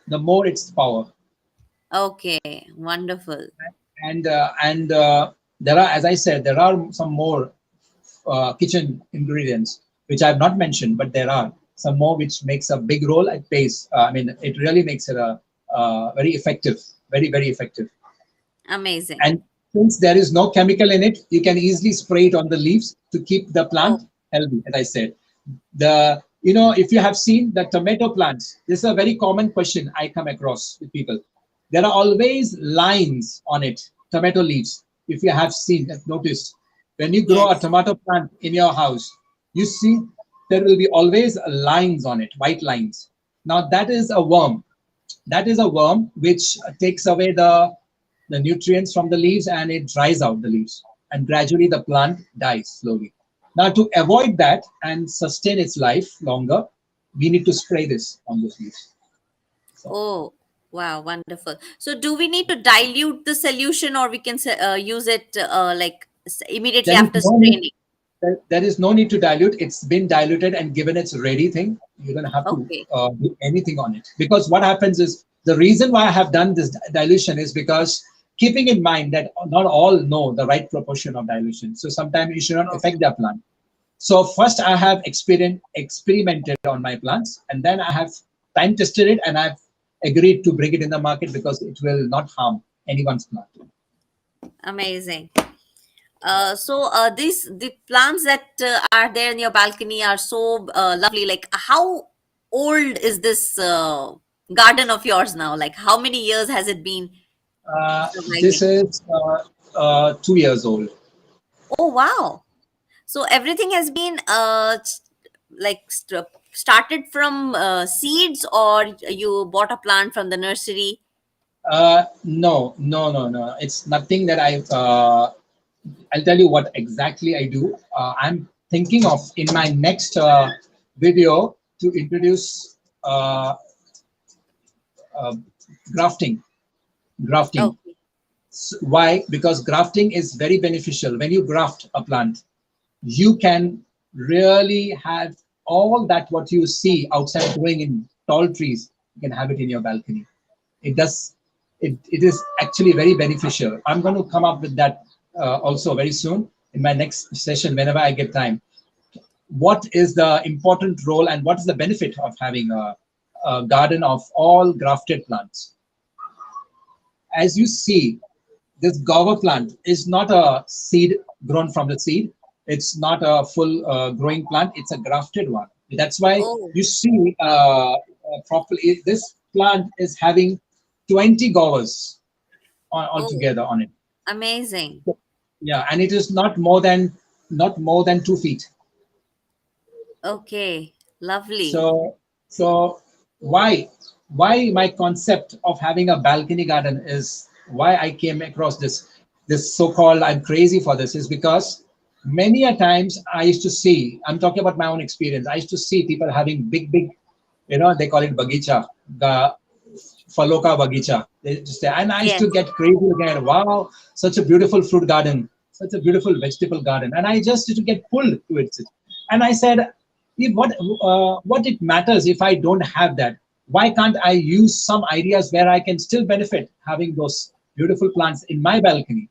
the more its power. Okay, wonderful. And there are, as I said, there are some more kitchen ingredients which I have not mentioned, but there are some more which makes a big role. It pays. I mean, it really makes it a very effective, very effective. Amazing. And since there is no chemical in it, you can easily spray it on the leaves to keep the Oh, plant healthy. As I said, if you have seen the tomato plants, this is a very common question I come across with people. There are always lines on it, tomato leaves. If you have seen, have noticed, when you grow a yes. tomato plant in your house, you see there will be always lines on it, white lines. Now that is a worm. That is a worm which takes away the nutrients from the leaves, and it dries out the leaves. and gradually the plant dies slowly. Now, to avoid that and sustain its life longer, we need to spray this on those leaves. So Oh, wow, wonderful. So, do we need to dilute the solution, or we can use it like immediately there is after no need, straining? there is no need to dilute. It's been diluted and given its ready thing. You don't have to Okay. do anything on it, because what happens is, the reason why I have done this dilution is because, keeping in mind that not all know the right proportion of dilution. So sometimes it should not affect Okay. their plant. So first I have experimented on my plants, and then I have time tested it, and I've agreed to bring it in the market because it will not harm anyone's plant. Amazing. So these the plants that are there in your balcony are so lovely. Like, how old is this garden of yours now? Like, how many years has it been This surviving? is 2 years old. Oh, wow. So everything has been like started from seeds, or you bought a plant from the nursery? No, no, no, no. It's nothing that I'll tell you what exactly I do. I'm thinking of, in my next video, to introduce uh, uh, grafting. Grafting. Okay. Why? Because grafting is very beneficial. When you graft a plant, you can really have all that what you see outside growing in tall trees. You can have it in your balcony. It does. It is actually very beneficial. I'm going to come up with that also very soon in my next session whenever I get time. What is the important role and what is the benefit of having a garden of all grafted plants? As you see, this guava plant is not a seed grown from the seed. It's not a full growing plant. It's a grafted one. That's why Oh, you see properly. This plant is having 20 guavas oh, altogether on it. amazing. Yeah, and it is not more than 2 feet. Okay, lovely. So why my concept of having a balcony garden is why I came across this so-called, I'm crazy for this, is because many a times I used to see, I'm talking about my own experience, I used to see people having big, they call it bagicha, the Faloka Bagicha. They just say, and I used Yes, to get crazy again. Wow, such a beautiful fruit garden, such a beautiful vegetable garden, and I just used to get pulled to it. And I said, if what it matters if I don't have that? Why can't I use some ideas where I can still benefit having those beautiful plants in my balcony?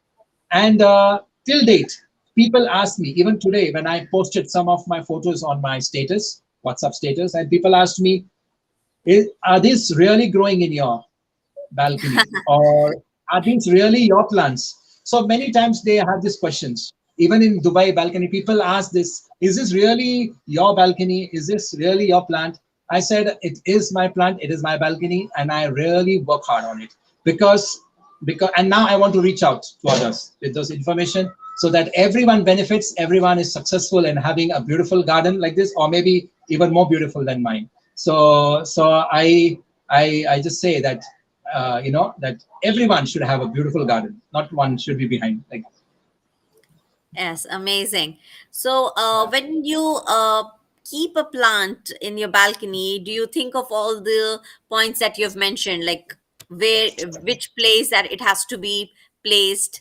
And till date, people ask me, even today, when I posted some of my photos on my status, WhatsApp status, and people asked me, are these really growing in your balcony, or are these really your plants? So many times they have these questions. Even in Dubai balcony, people ask this: is this really your balcony? Is this really your plant? I said, it is my plant, it is my balcony, and I really work hard on it, because and now I want to reach out to others with those information, so that everyone benefits, everyone is successful in having a beautiful garden like this, or maybe even more beautiful than mine. So I just say that that everyone should have a beautiful garden, not one should be behind. Like, yes, amazing. So, when you keep a plant in your balcony, do you think of all the points that you've mentioned, like where, which place that it has to be placed?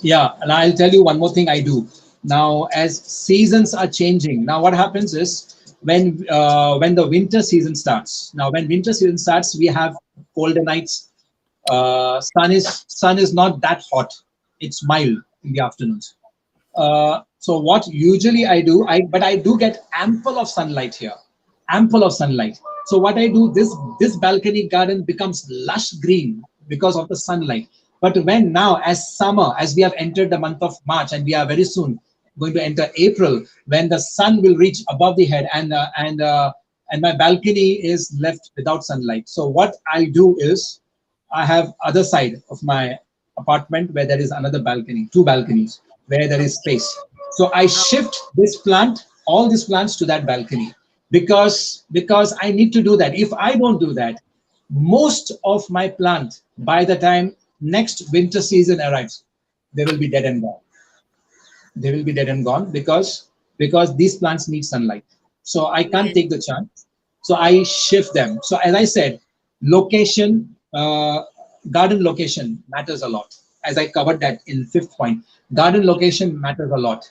yeah, and I'll tell you one more thing I do now. As seasons are changing, now what happens is, when the winter season starts. Now, when winter season starts, we have colder nights. Sun is not that hot. It's mild in the afternoons. So what usually I do, but I do get ample of sunlight here, ample of sunlight. So what I do, this balcony garden becomes lush green because of the sunlight. But when now, as summer, as we have entered the month of March, and we are very soon going to enter April, when the sun will reach above the head, and my balcony is left without sunlight. So what I do is, I have other side of my apartment where there is another balcony, two balconies where there is Okay. space. So I shift all these plants to that balcony, because I need to do that. If I don't do that, most of my plant, by the time next winter season arrives, they will be dead and gone. They will be dead and gone because these plants need sunlight. So I can't Yes. take the chance. So I shift them. So as I said, location, garden location matters a lot. As I covered that in fifth point, garden location matters a lot.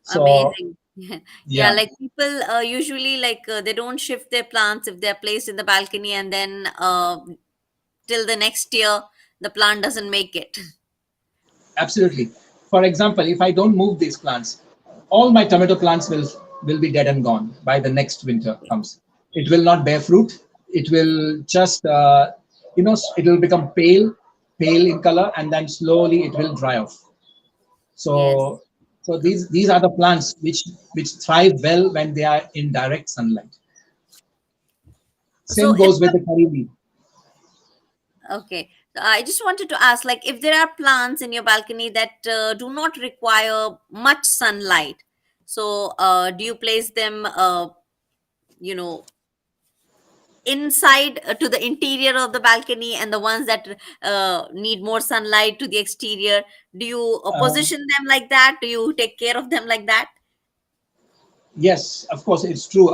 So Amazing. Yeah, yeah, like people usually like they don't shift their plants if they're placed in the balcony, and then till the next year the plant doesn't make it. absolutely. For example, if I don't move these plants, all my tomato plants will be dead and gone by the next winter comes. It will not bear fruit. It will just it will become pale in color, and then slowly it will dry off. Yes. So these are the plants which thrive well when they are in direct sunlight. So Same if goes with the curry leaf. okay, I just wanted to ask, like, if there are plants in your balcony that do not require much sunlight, so do you place them, you know, inside to the interior of the balcony, and the ones that need more sunlight to the exterior, do you Uh, position them like that? Do you take care of them like that? Yes, of course, it's true.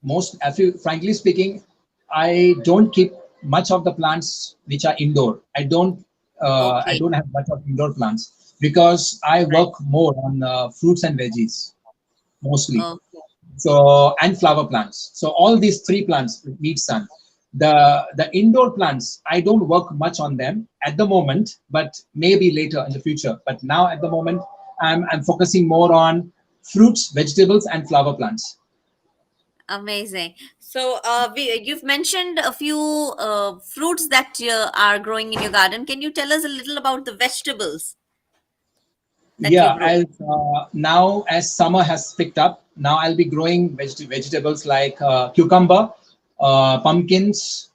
Most, if you, frankly speaking, I don't keep much of the plants which are indoor. I Okay, don't have much of indoor plants because I right. work more on fruits and veggies mostly. Okay, So and flower plants. So all these three plants need sun. The indoor plants, I don't work much on them at the moment, but maybe later in the future. But now at the moment, I'm focusing more on fruits, vegetables, and flower plants. amazing. So you've mentioned a few fruits that are growing in your garden. Can you tell us a little about the vegetables that you Yeah, grow? now as summer has picked up, now I'll be growing vegetables like cucumber, pumpkins.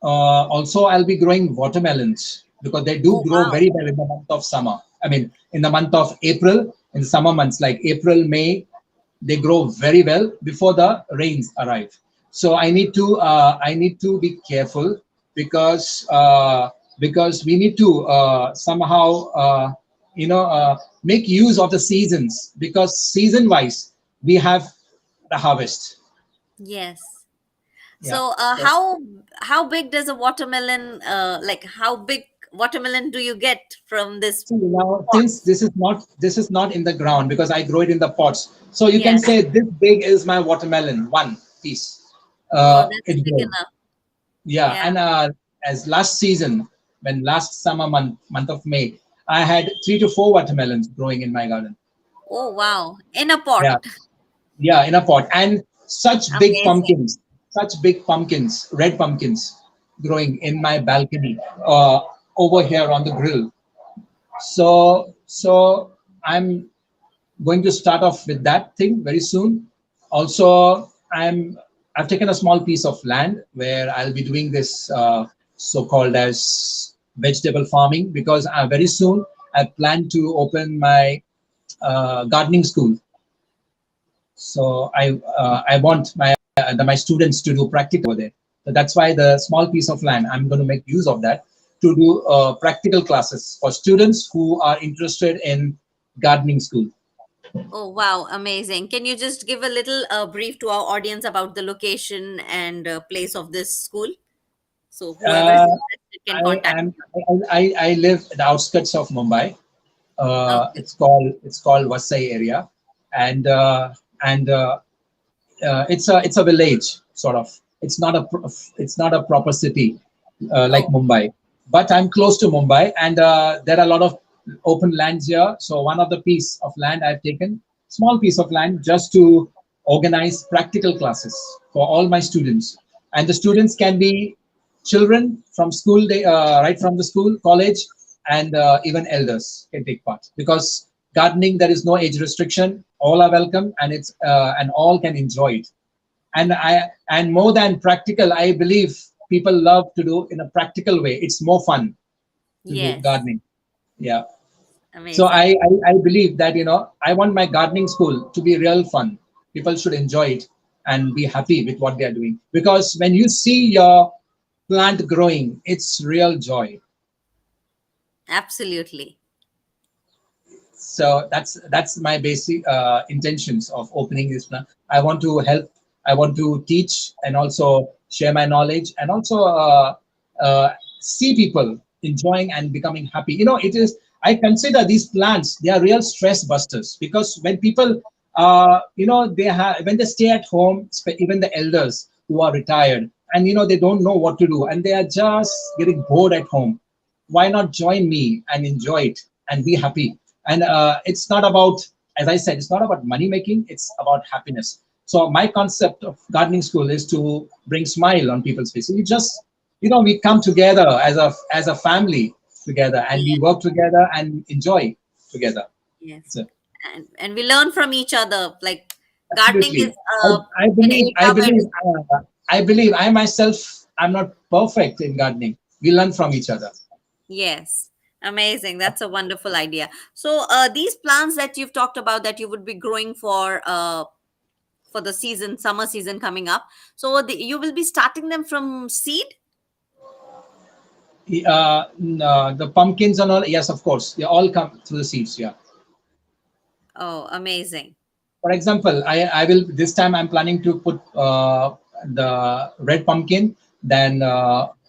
Also, I'll be growing watermelons because they do Oh grow wow. very well in the month of summer. I mean, in the month of April, in summer months like April, May, they grow very well before the rains arrive. So I need to be careful because because we need to somehow make use of the seasons because season wise we have the harvest. Yes. Yeah. So So how big does a watermelon like how big watermelon do you get from this see now since pots? this is not in the ground because I grow it in the pots. So you can Yes. say this big is my watermelon, one piece. Oh, that's It big grows. enough. Yeah, Yeah. and as last season, when last summer month of May, I had 3 to 4 watermelons growing in my garden. Oh wow. In a pot. Yeah, yeah, in a pot, and Amazing. such big pumpkins, red pumpkins, growing in my balcony over here on the grill. So I'm going to start off with that thing very soon. Also, I've taken a small piece of land where I'll be doing this so-called as vegetable farming because very soon I plan to open my gardening school. So I want my students to do practical over there. So that's why the small piece of land I'm going to make use of that to do practical classes for students who are interested in gardening school. Oh wow, amazing. Can you just give a little brief to our audience about the location and place of this school? So whoever is Uh, interested can I contact am you. I live at the outskirts of Mumbai. Okay. It's called Vasai area, and it's a village sort of. It's not a proper city like Oh, Mumbai, but I'm close to Mumbai, and there are a lot of open lands here. So one of the piece of land I've taken, small piece of land, just to organize practical classes for all my students, and the students can be children from school, right from the school, college, and even elders can take part because gardening there is no age restriction. All are welcome, and it's and all can enjoy it. And more than practical, I believe people love to do in a practical way. It's more fun to do yes. gardening. Yeah. So Amazing. I believe that I want my gardening school to be real fun. People should enjoy it and be happy with what they are doing because when you see your plant growing, it's real joy. Absolutely. So that's my basic intentions of opening this plan. I want to help, I want to teach, and also share my knowledge, and also uh, see people enjoying and becoming happy. It is, I consider these plants, they are real stress busters, because when people they have, when they stay at home, even the elders who are retired, and they don't know what to do, and they are just getting bored at home, why not join me and enjoy it and be happy? And it's not about, as I said, it's not about money making, it's about happiness. So my concept of gardening school is to bring smile on people's faces. We just, we come together as a family together, and we Yeah. work together and enjoy together. Yes. So And we learn from each other. Like gardening is absolutely, I, I an believe I area where believe we, I believe I myself, I'm not perfect in gardening. We learn from each other. yes. Amazing. That's a wonderful idea. So these plants that you've talked about that you would be growing for the season, summer season coming up. So you will be starting them from seed. The pumpkins and all, yes, of course, they all come through the seeds. Yeah. Oh, amazing. For example, I will, this time I'm planning to put the red pumpkin, then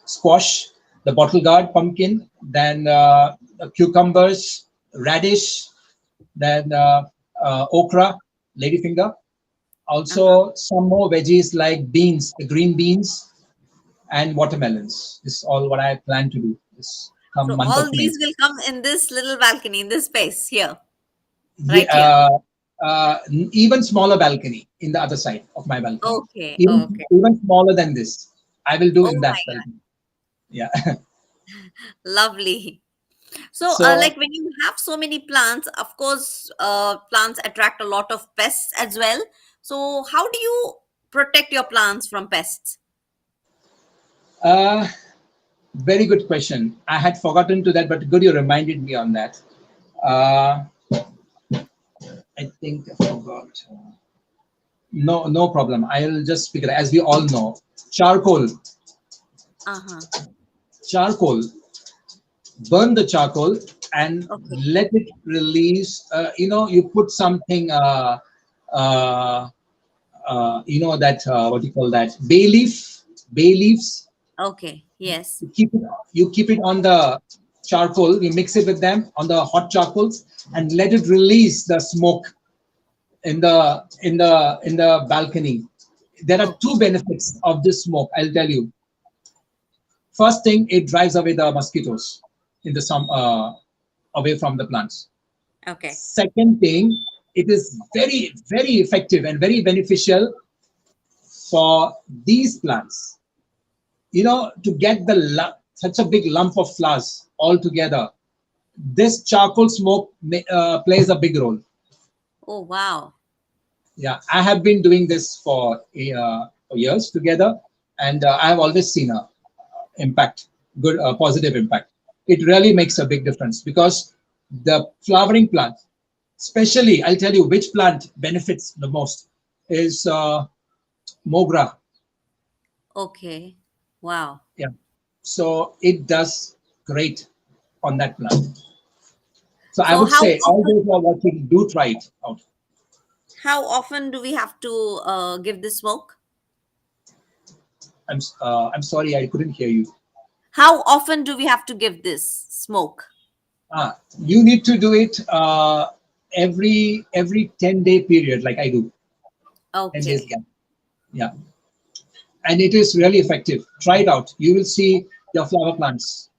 squash, the bottle gourd pumpkin, then cucumbers, radish, then okra, ladyfinger. Uh-huh. Also, some more veggies like beans, the green beans, and watermelons. This is all what I plan to do this come So month all of May. these will come in this little balcony, in this space here, Yeah, right here. even smaller balcony in the other side of my balcony, Okay. even Okay. even smaller than this. I will do Oh in my that balcony. Yeah. God, lovely. So, So like when you have so many plants, of course, plants attract a lot of pests as well. So, how do you protect your plants from pests? uh, very good question. I had forgotten to that, but good you reminded me on that. uh, I think I forgot. No, no problem, I'll just speak it. As we all know, charcoal, Uh huh. charcoal burn the charcoal and Okay. let it release. You put something, uh, that, what do you call that, bay leaves. Okay. Yes. You keep it on the charcoal, you mix it with them on the hot charcoals, and let it release the smoke in the balcony. There are Okay. two benefits of this smoke, I'll tell you. First thing, it drives away the mosquitoes in the some away from the plants. Okay. Second thing, it is very, very effective and very beneficial for these plants. To get such a big lump of flowers all together, this charcoal smoke plays a big role. Oh, wow. Yeah, I have been doing this for years together, and I have always seen a impact, good, positive impact. It really makes a big difference, because the flowering plant, especially, I'll tell you which plant benefits the most is mogra. Okay. Wow. Yeah, so it does great on that plant. So I So, would say all those who are watching, do try it out. how often do we have to give the smoke? I'm sorry, I couldn't hear you. How often do we have to give this smoke? You need to do it every 10-day period, like I do. 10 days Okay. gap. Yeah, and it is really effective. Try it out. You will see your flower plants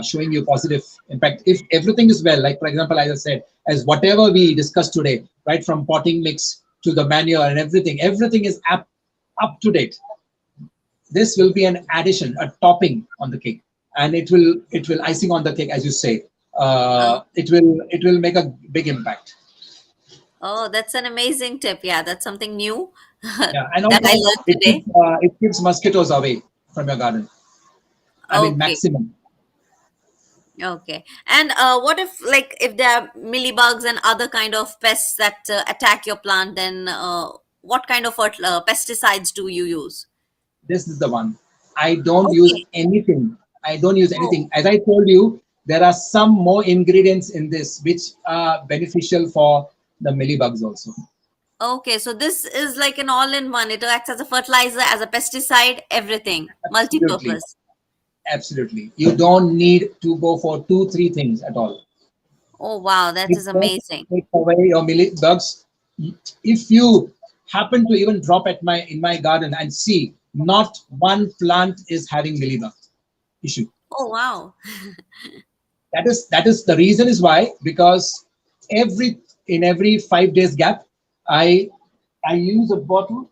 showing you positive impact if everything is well. Like, for example, as I said, as whatever we discussed today, right from potting mix to the manure and everything is up to date. This will be an addition, a topping on the cake, and it will icing on the cake, as you say. It will make a big impact. Oh, that's an amazing tip. Yeah, that's something new Yeah, and that I also learned it today. keeps it keeps mosquitoes away from your garden. I mean, Okay. maximum. Okay. And what if, like, if there are millibugs and other kind of pests that attack your plant, then what kind of pesticides do you use? This is the one. I don't use Okay. anything. I don't use Oh, anything. As I told you, there are some more ingredients in this which are beneficial for the millibugs also. Okay, so this is like an all-in-one. It acts as a fertilizer, as a pesticide, everything, Absolutely, multi-purpose. absolutely. You don't need to go for two, three things at all. Oh wow, that It is won't amazing. take away your millibugs. If you happen to even drop at my in my garden and see not one plant is having millibug issue. Oh wow. That is the reason is why, because every in every 5 days gap, I I use a bottle,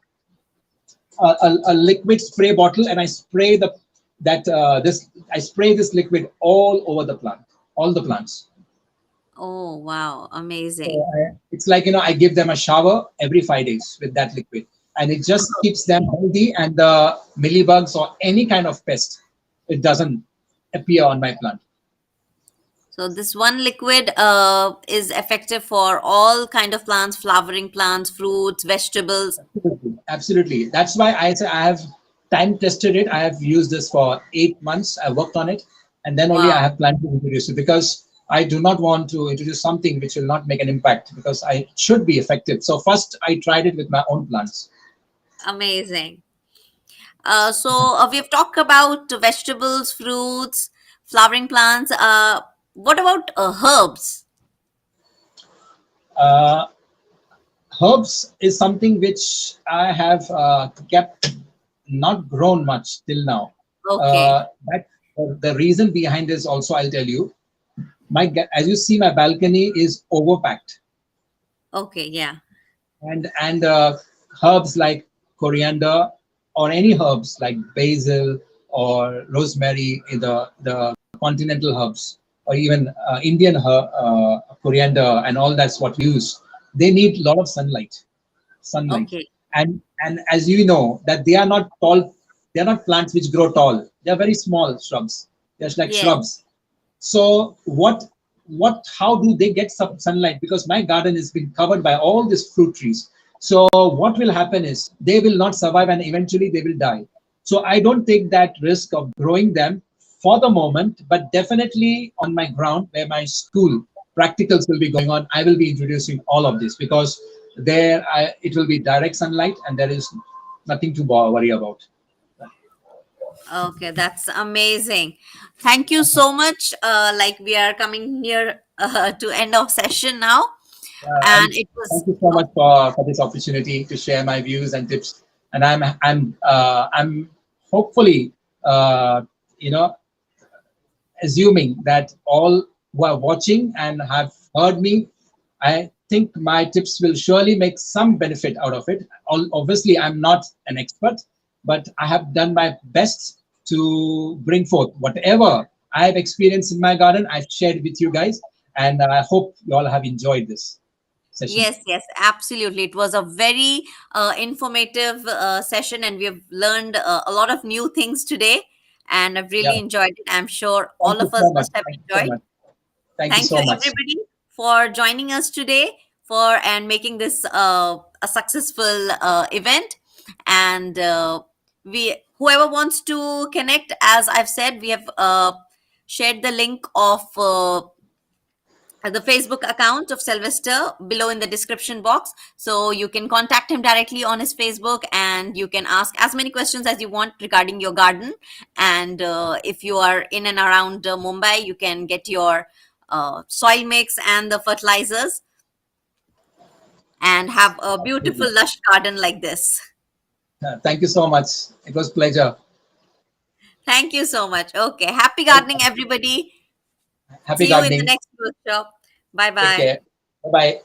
a liquid spray bottle, and I spray the that this I spray this liquid all over the plant, all the plants. Oh wow, So amazing. it's like, I give them a shower every 5 days with that liquid, and it just keeps them healthy, and the millibugs or any kind of pest, it doesn't appear on my plant. So this one liquid is effective for all kind of plants, flowering plants, fruits, vegetables. Absolutely. Absolutely. That's why I say I have time tested it. I have used this for 8 months. I worked on it, and then only I Wow, have planned to introduce it, because I do not want to introduce something which will not make an impact, because I should be effective. So first I tried it with my own plants. amazing. So we've talked about vegetables, fruits, flowering plants. What about herbs? Uh, Herbs is something which I have kept, not grown much till now. Okay, That the reason behind this also I'll tell you. As you see, my balcony is overpacked, okay, yeah, and herbs like coriander, or any herbs like basil or rosemary, the continental herbs, or even Indian coriander, and all that's what we use. They need a lot of sunlight. okay, And as you know that they are not tall, they are not plants which grow tall. They are very small shrubs. They're like yes, shrubs. So how do they get some sunlight? Because my garden has been covered by all these fruit trees. So what will happen is they will not survive, and eventually they will die. So I don't take that risk of growing them for the moment, but definitely on my ground where my school practicals will be going on, I will be introducing all of this, because it will be direct sunlight, and there is nothing to worry about. okay, that's amazing. Thank you so much. Like we are coming near to end of session now, and And it was thank you so much for this opportunity to share my views and tips. And I'm hopefully, uh, you know assuming that all who are watching and have heard me, I think my tips will surely make some benefit out of it. Obviously, I'm not an expert, but I have done my best to bring forth whatever I have experienced in my garden. I've shared with you guys, and I hope you all have enjoyed this session. yes, yes, absolutely. It was a very informative session, and we have learned a lot of new things today. And I've Yeah. really enjoyed it. I'm sure Thank all you of us so much. must have Thank you so enjoyed. much. Thank you Thank you, so much. everybody, for joining us today for and making this a successful event. And we, whoever wants to connect, as I've said, we have shared the link of the Facebook account of Sylvester below in the description box. So you can contact him directly on his Facebook, and you can ask as many questions as you want regarding your garden. And if you are in and around Mumbai, you can get your soil mix and the fertilizers and have a Absolutely. beautiful lush garden like this. Thank you so much. It was pleasure. Thank you so much. Okay. Happy gardening, everybody. Happy See you in the gardening. next workshop. Bye Take bye. care. Bye bye.